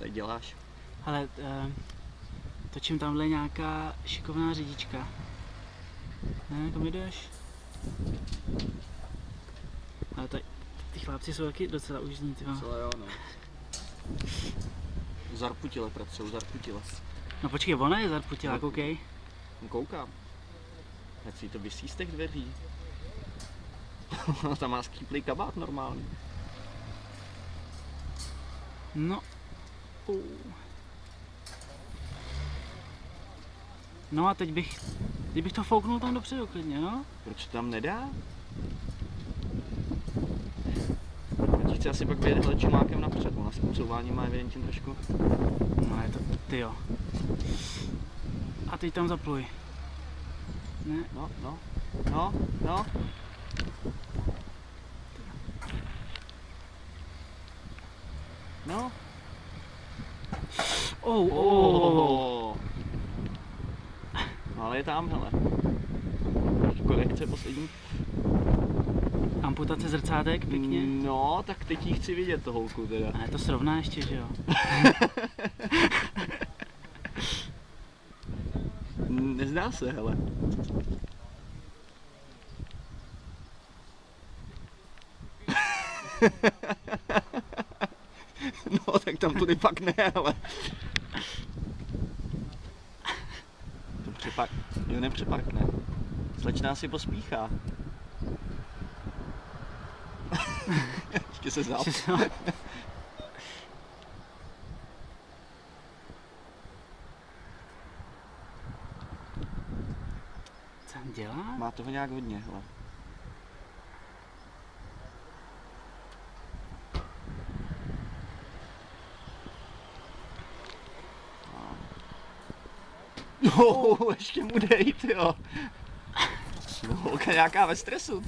Tak děláš? Ale točím tamhle nějaká šikovná řidička. Ne, kam jdeš? Ale ty chlapci jsou taky docela užní, ty. Docela jo, no. Zarputile pracují, zarputile. No počkej, ona je zarputila, koukej. Koukám. Ať si to visí z těch dveří. Tam má skýplý kabát normální. No. No a teď bych to fouknul tam dopředu klidně, no. Proč to tam nedá? Ti chci asi pak vyjet hele čumákem napřed, ona s couváním má evidentně trošku. No je to, tyjo. A teď tam zapluj. Ne? No. No. No ale je tam, hele. Korekce poslední. Amputace zrcátek, pěkně. No, tak teď jí chci vidět, to holku teda. A je to srovná ještě, že jo? Nezdá se, hele. No, tak tam tudy pak ne, ale. To nepřeparkne. Slečná si pospíchá. Ještě se záp. Co tam dělá? Má toho nějak hodně, hele. No, ještě mu dej, tyjo. No, holka nějaká ve stresu.